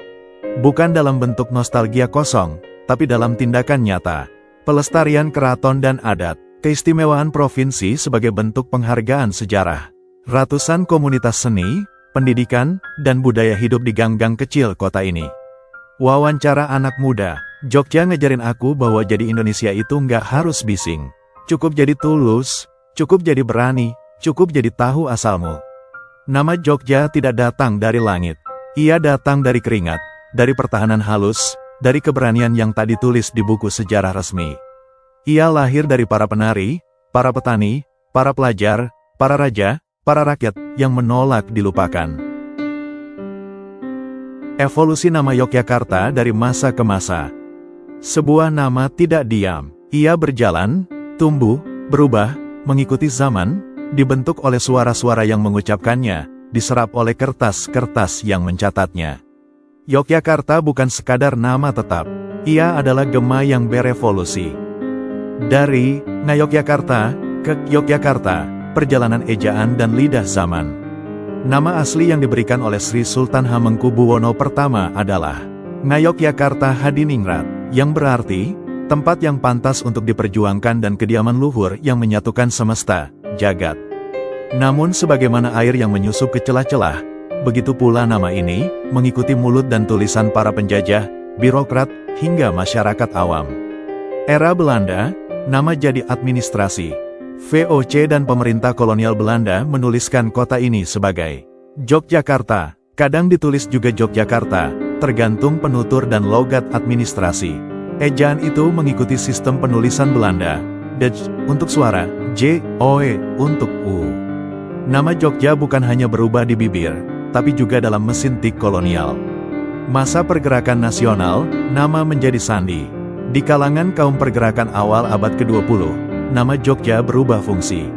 Bukan dalam bentuk nostalgia kosong, tapi dalam tindakan nyata. Pelestarian keraton dan adat, keistimewaan provinsi sebagai bentuk penghargaan sejarah. Ratusan komunitas seni, pendidikan, dan budaya hidup di gang-gang kecil kota ini. Wawancara anak muda, Jogja ngejarin aku bahwa jadi Indonesia itu nggak harus bising. Cukup jadi tulus, cukup jadi berani, cukup jadi tahu asalmu. Nama Jogja tidak datang dari langit. Ia datang dari keringat, dari pertahanan halus, dari keberanian yang tak ditulis di buku sejarah resmi. Ia lahir dari para penari, para petani, para pelajar, para raja, para rakyat yang menolak dilupakan. Evolusi nama Yogyakarta dari masa ke masa. Sebuah nama tidak diam. Ia berjalan, tumbuh, berubah, mengikuti zaman, dibentuk oleh suara-suara yang mengucapkannya, diserap oleh kertas-kertas yang mencatatnya. Yogyakarta bukan sekadar nama tetap, ia adalah gema yang berevolusi. Dari Ngayogyakarta ke Yogyakarta, perjalanan ejaan dan lidah zaman. Nama asli yang diberikan oleh Sri Sultan Hamengkubuwono pertama adalah Ngayogyakarta Hadiningrat, yang berarti tempat yang pantas untuk diperjuangkan dan kediaman luhur yang menyatukan semesta, jagat. Namun sebagaimana air yang menyusup ke celah-celah, begitu pula nama ini mengikuti mulut dan tulisan para penjajah, birokrat, hingga masyarakat awam. Era Belanda, nama jadi administrasi. VOC dan pemerintah kolonial Belanda menuliskan kota ini sebagai Yogyakarta, kadang ditulis juga Yogyakarta, tergantung penutur dan logat administrasi. Ejaan itu mengikuti sistem penulisan Belanda, Dutch untuk suara, J, O, E untuk U. Nama Jogja bukan hanya berubah di bibir, tapi juga dalam mesin tik kolonial. Masa pergerakan nasional, nama menjadi sandi. Di kalangan kaum pergerakan awal abad ke-20, nama Jogja berubah fungsi.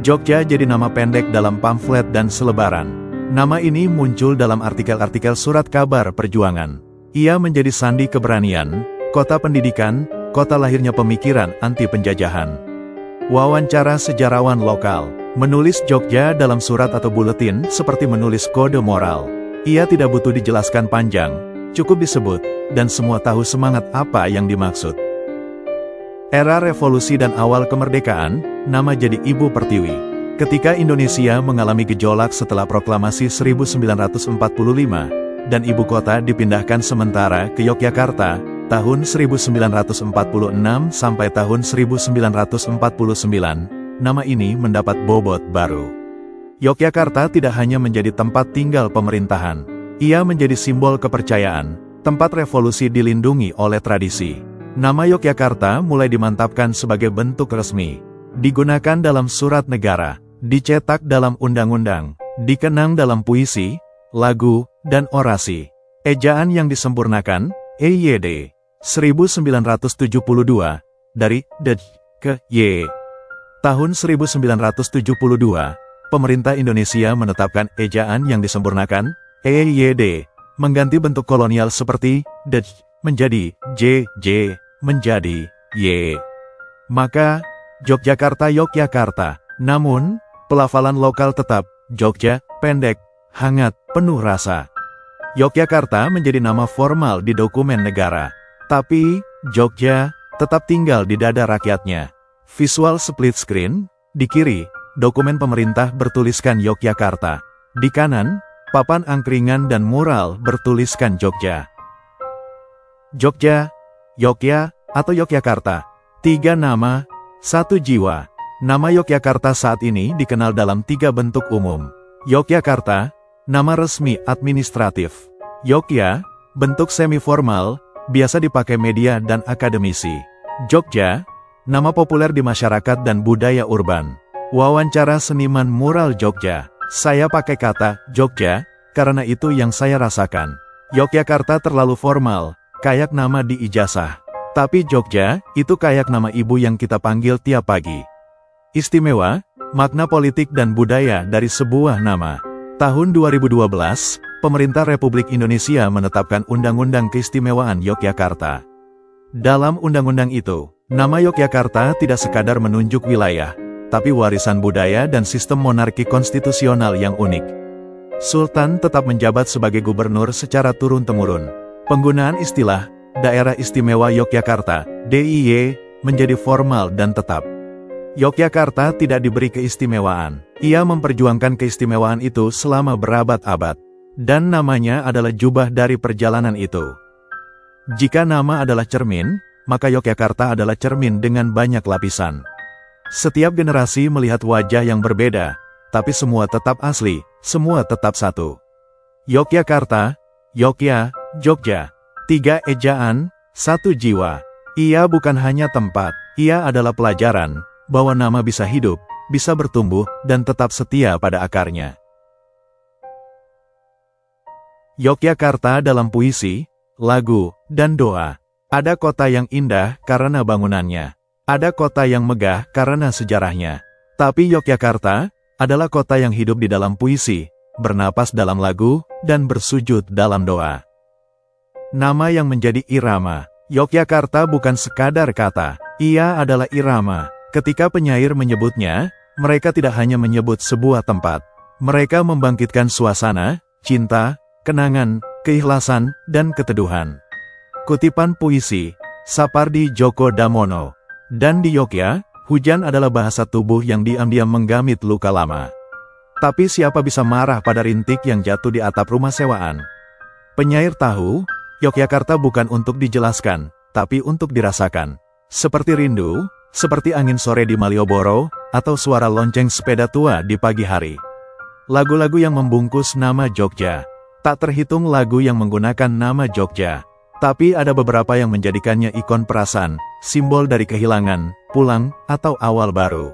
Jogja jadi nama pendek dalam pamflet dan selebaran. Nama ini muncul dalam artikel-artikel surat kabar perjuangan. Ia menjadi sandi keberanian, kota pendidikan, kota lahirnya pemikiran anti penjajahan. Wawancara sejarawan lokal. Menulis Jogja dalam surat atau buletin seperti menulis kode moral. Ia tidak butuh dijelaskan panjang, cukup disebut, dan semua tahu semangat apa yang dimaksud. Era revolusi dan awal kemerdekaan, nama jadi Ibu Pertiwi. Ketika Indonesia mengalami gejolak setelah proklamasi 1945, dan ibu kota dipindahkan sementara ke Yogyakarta, tahun 1946 sampai tahun 1949, nama ini mendapat bobot baru. Yogyakarta tidak hanya menjadi tempat tinggal pemerintahan, ia menjadi simbol kepercayaan, tempat revolusi dilindungi oleh tradisi. Nama Yogyakarta mulai dimantapkan sebagai bentuk resmi, digunakan dalam surat negara, dicetak dalam undang-undang, dikenang dalam puisi, lagu, dan orasi. Ejaan yang disempurnakan, EYD, 1972, dari D ke Y. Tahun 1972, pemerintah Indonesia menetapkan ejaan yang disempurnakan, EYD, mengganti bentuk kolonial seperti D menjadi J, menjadi Y. Maka, Yogyakarta. Namun, pelafalan lokal tetap, Jogja, pendek, hangat, penuh rasa. Yogyakarta menjadi nama formal di dokumen negara. Tapi, Jogja tetap tinggal di dada rakyatnya. Visual split screen, di kiri, dokumen pemerintah bertuliskan Yogyakarta. Di kanan, papan angkringan dan mural bertuliskan Jogja. Jogja, Yogya, atau Yogyakarta. 3 nama, 1 jiwa. Nama Yogyakarta saat ini dikenal dalam 3 bentuk umum. Yogyakarta, nama resmi administratif. Yogya, bentuk semi-formal, biasa dipakai media dan akademisi. Jogja, nama populer di masyarakat dan budaya urban. Wawancara seniman mural Jogja. Saya pakai kata Jogja, karena itu yang saya rasakan. Yogyakarta terlalu formal, kayak nama di ijazah. Tapi Jogja, itu kayak nama ibu yang kita panggil tiap pagi. Istimewa, makna politik dan budaya dari sebuah nama. Tahun 2012, pemerintah Republik Indonesia menetapkan Undang-Undang Keistimewaan Yogyakarta. Dalam undang-undang itu, nama Yogyakarta tidak sekadar menunjuk wilayah, tapi warisan budaya dan sistem monarki konstitusional yang unik. Sultan tetap menjabat sebagai gubernur secara turun-temurun. Penggunaan istilah Daerah Istimewa Yogyakarta, DIY, menjadi formal dan tetap. Yogyakarta tidak diberi keistimewaan. Ia memperjuangkan keistimewaan itu selama berabad-abad. Dan namanya adalah jubah dari perjalanan itu. Jika nama adalah cermin, maka Yogyakarta adalah cermin dengan banyak lapisan. Setiap generasi melihat wajah yang berbeda, tapi semua tetap asli, semua tetap satu. Yogyakarta, Yogya, Jogja. 3 ejaan, 1 jiwa. Ia bukan hanya tempat, ia adalah pelajaran bahwa nama bisa hidup, bisa bertumbuh, dan tetap setia pada akarnya. Yogyakarta dalam puisi, lagu, dan doa. Ada kota yang indah karena bangunannya. Ada kota yang megah karena sejarahnya. Tapi Yogyakarta adalah kota yang hidup di dalam puisi, bernapas dalam lagu, dan bersujud dalam doa. Nama yang menjadi irama. Yogyakarta bukan sekadar kata, ia adalah irama. Ketika penyair menyebutnya, mereka tidak hanya menyebut sebuah tempat. Mereka membangkitkan suasana, cinta, kenangan, keikhlasan, dan keteduhan. Kutipan puisi, Sapardi Djoko Damono. Dan di Yogya, hujan adalah bahasa tubuh yang diam-diam menggamit luka lama. Tapi siapa bisa marah pada rintik yang jatuh di atap rumah sewaan? Penyair tahu, Yogyakarta bukan untuk dijelaskan, tapi untuk dirasakan. Seperti rindu, seperti angin sore di Malioboro, atau suara lonceng sepeda tua di pagi hari. Lagu-lagu yang membungkus nama Jogja. Tak terhitung lagu yang menggunakan nama Jogja. Tapi ada beberapa yang menjadikannya ikon perasaan, simbol dari kehilangan, pulang, atau awal baru.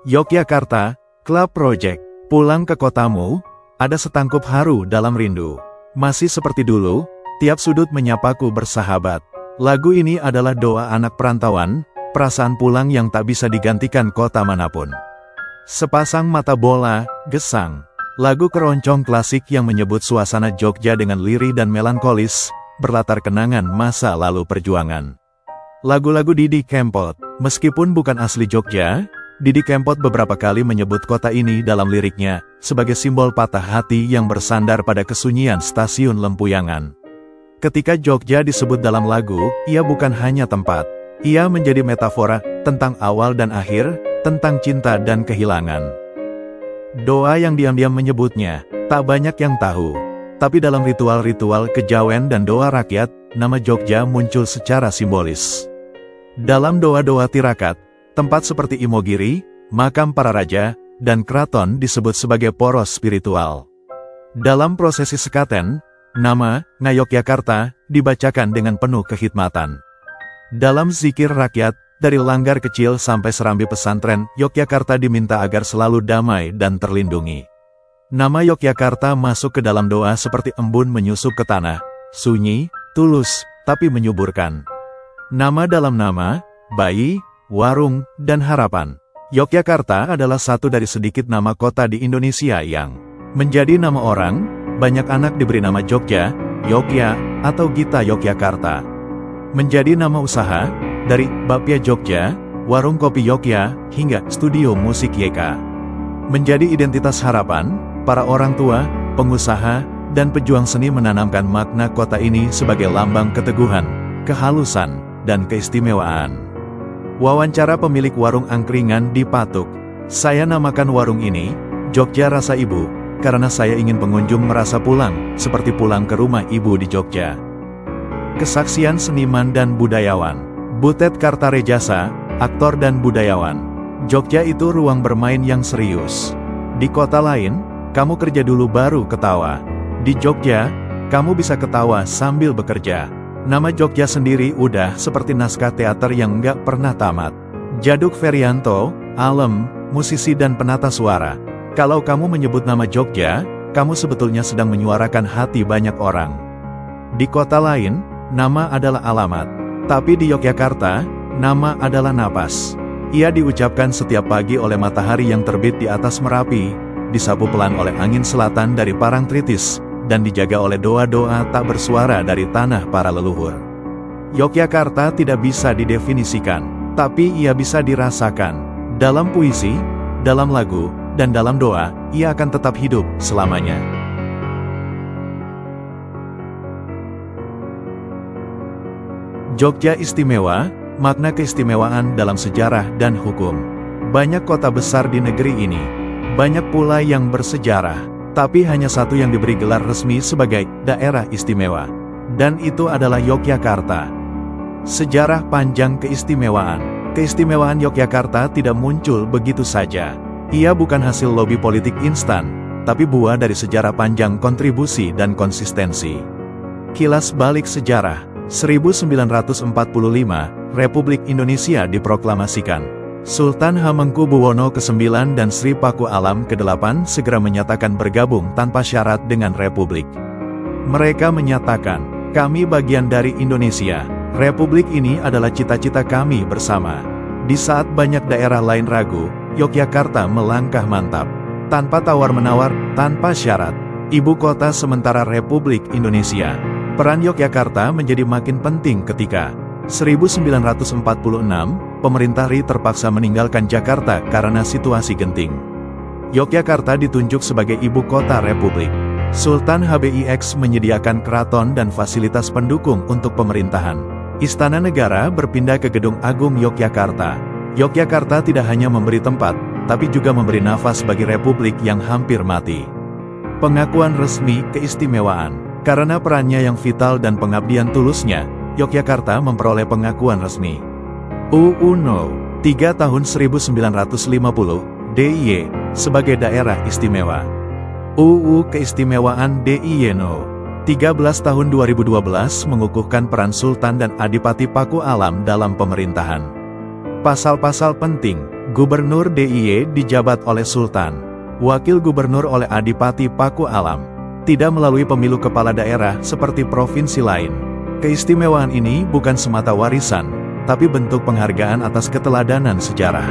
Yogyakarta, Club Project. Pulang ke kotamu, ada setangkup haru dalam rindu. Masih seperti dulu, tiap sudut menyapaku bersahabat. Lagu ini adalah doa anak perantauan, perasaan pulang yang tak bisa digantikan kota manapun. Sepasang mata bola, gesang. Lagu keroncong klasik yang menyebut suasana Jogja dengan lirih dan melankolis, berlatar kenangan masa lalu perjuangan. Lagu-lagu Didi Kempot, meskipun bukan asli Jogja, Didi Kempot beberapa kali menyebut kota ini dalam liriknya, sebagai simbol patah hati yang bersandar pada kesunyian stasiun Lempuyangan. Ketika Jogja disebut dalam lagu, ia bukan hanya tempat. Ia menjadi metafora tentang awal dan akhir, tentang cinta dan kehilangan. Doa yang diam-diam menyebutnya, tak banyak yang tahu. Tapi dalam ritual-ritual kejawen dan doa rakyat, nama Jogja muncul secara simbolis. Dalam doa-doa tirakat, tempat seperti Imogiri, makam para raja, dan keraton disebut sebagai poros spiritual. Dalam prosesi sekaten, nama Ngayogyakarta dibacakan dengan penuh kekhidmatan. Dalam zikir rakyat, dari langgar kecil sampai serambi pesantren, Yogyakarta diminta agar selalu damai dan terlindungi. Nama Yogyakarta masuk ke dalam doa seperti embun menyusup ke tanah, sunyi, tulus, tapi menyuburkan. Nama dalam nama, bayi, warung, dan harapan. Yogyakarta adalah satu dari sedikit nama kota di Indonesia yang menjadi nama orang. Banyak anak diberi nama Jogja, Yogya, atau Gita Yogyakarta. Menjadi nama usaha, dari Bapia Jogja, warung kopi Yogya, hingga studio musik YK. Menjadi identitas harapan, para orang tua, pengusaha, dan pejuang seni menanamkan makna kota ini sebagai lambang keteguhan, kehalusan, dan keistimewaan. Wawancara pemilik warung angkringan di Patuk. Saya namakan warung ini, Jogja Rasa Ibu, karena saya ingin pengunjung merasa pulang, seperti pulang ke rumah ibu di Jogja. Kesaksian seniman dan budayawan. Butet Kartarejasa, aktor dan budayawan. Jogja itu ruang bermain yang serius. Di kota lain, kamu kerja dulu baru ketawa. Di Jogja, kamu bisa ketawa sambil bekerja. Nama Jogja sendiri udah seperti naskah teater yang nggak pernah tamat. Djaduk Ferianto, alem, musisi dan penata suara. Kalau kamu menyebut nama Jogja, kamu sebetulnya sedang menyuarakan hati banyak orang. Di kota lain, nama adalah alamat. Tapi di Yogyakarta, nama adalah napas. Ia diucapkan setiap pagi oleh matahari yang terbit di atas Merapi, disapu pelan oleh angin selatan dari Parangtritis, dan dijaga oleh doa-doa tak bersuara dari tanah para leluhur. Yogyakarta tidak bisa didefinisikan, tapi ia bisa dirasakan. Dalam puisi, dalam lagu, dan dalam doa, ia akan tetap hidup selamanya. Jogja istimewa, makna keistimewaan dalam sejarah dan hukum. Banyak kota besar di negeri ini, banyak pula yang bersejarah, tapi hanya satu yang diberi gelar resmi sebagai daerah istimewa, dan itu adalah Yogyakarta. Sejarah panjang keistimewaan. Keistimewaan Yogyakarta tidak muncul begitu saja. Ia bukan hasil lobi politik instan, tapi buah dari sejarah panjang kontribusi dan konsistensi. Kilas balik sejarah. 1945, Republik Indonesia diproklamasikan. Sultan Hamengkubuwono ke-9 dan Sri Paku Alam ke-8 segera menyatakan bergabung tanpa syarat dengan Republik. Mereka menyatakan, kami bagian dari Indonesia. Republik ini adalah cita-cita kami bersama. Di saat banyak daerah lain ragu, Yogyakarta melangkah mantap. Tanpa tawar-menawar, tanpa syarat. Ibu kota sementara Republik Indonesia. Peran Yogyakarta menjadi makin penting ketika 1946, pemerintah RI terpaksa meninggalkan Jakarta karena situasi genting. Yogyakarta ditunjuk sebagai ibu kota Republik. Sultan HBIX menyediakan keraton dan fasilitas pendukung untuk pemerintahan. Istana Negara berpindah ke Gedung Agung Yogyakarta. Yogyakarta tidak hanya memberi tempat, tapi juga memberi nafas bagi Republik yang hampir mati. Pengakuan resmi keistimewaan. Karena perannya yang vital dan pengabdian tulusnya, Yogyakarta memperoleh pengakuan resmi. UU No. 3 tahun 1950, DIY, sebagai daerah istimewa. UU Keistimewaan DIY No. 13 tahun 2012 mengukuhkan peran Sultan dan Adipati Paku Alam dalam pemerintahan. Pasal-pasal penting, Gubernur DIY dijabat oleh Sultan, Wakil Gubernur oleh Adipati Paku Alam, tidak melalui pemilu kepala daerah seperti provinsi lain. Keistimewaan ini bukan semata warisan, tapi bentuk penghargaan atas keteladanan sejarah.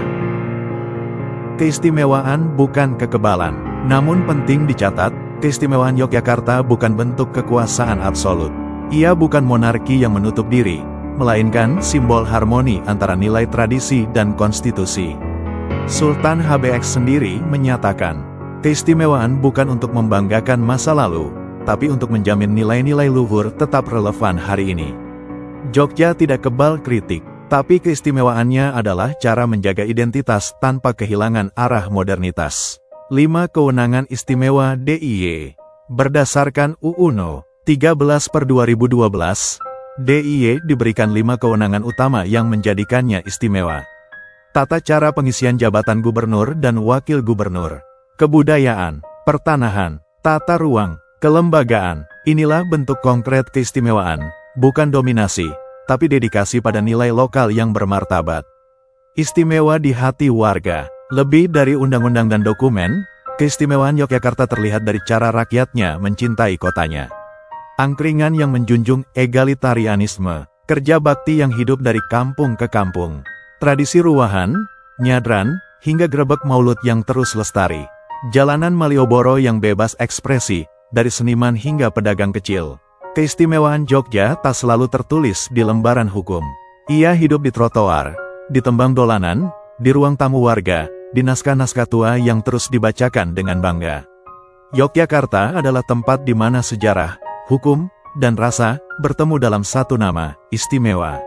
Keistimewaan bukan kekebalan, namun penting dicatat, keistimewaan Yogyakarta bukan bentuk kekuasaan absolut. Ia bukan monarki yang menutup diri, melainkan simbol harmoni antara nilai tradisi dan konstitusi. Sultan HBX sendiri menyatakan, keistimewaan bukan untuk membanggakan masa lalu, tapi untuk menjamin nilai-nilai luhur tetap relevan hari ini. Jogja tidak kebal kritik, tapi keistimewaannya adalah cara menjaga identitas tanpa kehilangan arah modernitas. 5 Kewenangan Istimewa DIY. Berdasarkan UU No. 13/2012, DIY diberikan 5 kewenangan utama yang menjadikannya istimewa. Tata cara pengisian jabatan gubernur dan wakil gubernur, kebudayaan, pertanahan, tata ruang, kelembagaan. Inilah bentuk konkret keistimewaan, bukan dominasi, tapi dedikasi pada nilai lokal yang bermartabat. Istimewa di hati warga. Lebih dari undang-undang dan dokumen, keistimewaan Yogyakarta terlihat dari cara rakyatnya mencintai kotanya. Angkringan yang menjunjung egalitarianisme, kerja bakti yang hidup dari kampung ke kampung, tradisi ruwahan, nyadran, hingga grebek maulud yang terus lestari. Jalanan Malioboro yang bebas ekspresi, dari seniman hingga pedagang kecil. Keistimewaan Jogja tak selalu tertulis di lembaran hukum. Ia hidup di trotoar, di tembang dolanan, di ruang tamu warga, di naskah-naskah tua yang terus dibacakan dengan bangga. Yogyakarta adalah tempat di mana sejarah, hukum, dan rasa bertemu dalam satu nama, istimewa.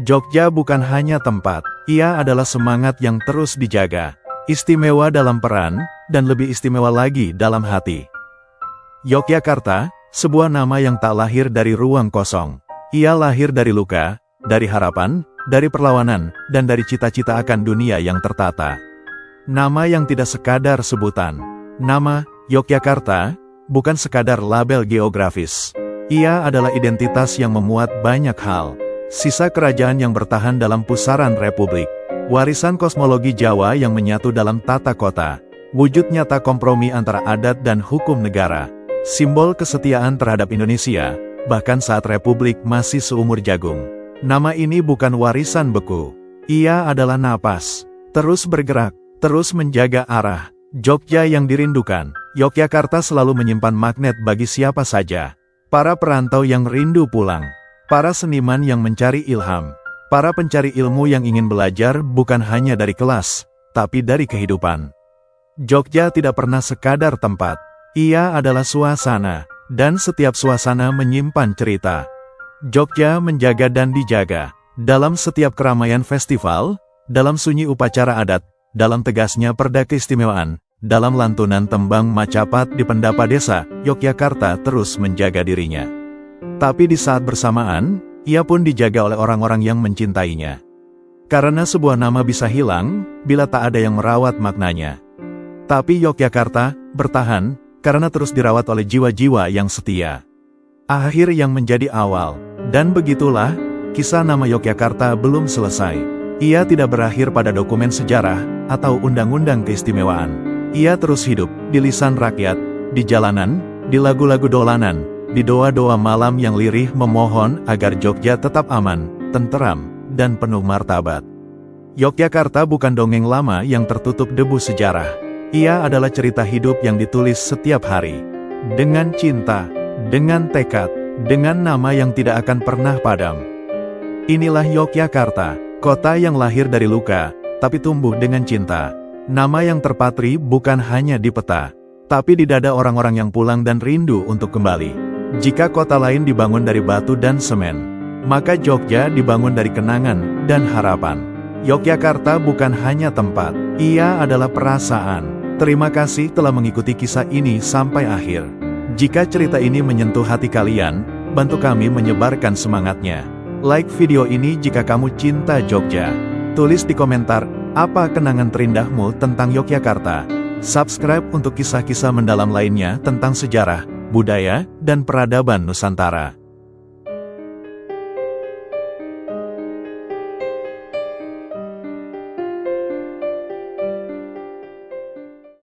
Jogja bukan hanya tempat, ia adalah semangat yang terus dijaga. Istimewa dalam peran, dan lebih istimewa lagi dalam hati. Yogyakarta, sebuah nama yang tak lahir dari ruang kosong. Ia lahir dari luka, dari harapan, dari perlawanan, dan dari cita-cita akan dunia yang tertata. Nama yang tidak sekadar sebutan. Nama, Yogyakarta, bukan sekadar label geografis. Ia adalah identitas yang memuat banyak hal. Sisa kerajaan yang bertahan dalam pusaran republik. Warisan kosmologi Jawa yang menyatu dalam tata kota. Wujud nyata kompromi antara adat dan hukum negara. Simbol kesetiaan terhadap Indonesia, bahkan saat republik masih seumur jagung. Nama ini bukan warisan beku. Ia adalah napas. Terus bergerak, terus menjaga arah. Jogja yang dirindukan. Yogyakarta selalu menyimpan magnet bagi siapa saja. Para perantau yang rindu pulang. Para seniman yang mencari ilham. Para pencari ilmu yang ingin belajar bukan hanya dari kelas, tapi dari kehidupan. Jogja tidak pernah sekadar tempat. Ia adalah suasana, dan setiap suasana menyimpan cerita. Jogja menjaga dan dijaga. Dalam setiap keramaian festival, dalam sunyi upacara adat, dalam tegasnya perda keistimewaan, dalam lantunan tembang Macapat di Pendapa Desa, Yogyakarta terus menjaga dirinya. Tapi di saat bersamaan, ia pun dijaga oleh orang-orang yang mencintainya. Karena sebuah nama bisa hilang, bila tak ada yang merawat maknanya. Tapi Yogyakarta bertahan, karena terus dirawat oleh jiwa-jiwa yang setia. Akhir yang menjadi awal, dan begitulah, kisah nama Yogyakarta belum selesai. Ia tidak berakhir pada dokumen sejarah, atau undang-undang keistimewaan. Ia terus hidup, di lisan rakyat, di jalanan, di lagu-lagu dolanan, di doa-doa malam yang lirih memohon agar Jogja tetap aman, tenteram, dan penuh martabat. Yogyakarta bukan dongeng lama yang tertutup debu sejarah. Ia adalah cerita hidup yang ditulis setiap hari. Dengan cinta, dengan tekad, dengan nama yang tidak akan pernah padam. Inilah Yogyakarta, kota yang lahir dari luka, tapi tumbuh dengan cinta. Nama yang terpatri bukan hanya di peta, tapi di dada orang-orang yang pulang dan rindu untuk kembali. Jika kota lain dibangun dari batu dan semen, maka Jogja dibangun dari kenangan dan harapan. Yogyakarta bukan hanya tempat, ia adalah perasaan. Terima kasih telah mengikuti kisah ini sampai akhir. Jika cerita ini menyentuh hati kalian, bantu kami menyebarkan semangatnya. Like video ini jika kamu cinta Jogja. Tulis di komentar, apa kenangan terindahmu tentang Yogyakarta. Subscribe untuk kisah-kisah mendalam lainnya tentang sejarah, budaya, dan peradaban Nusantara.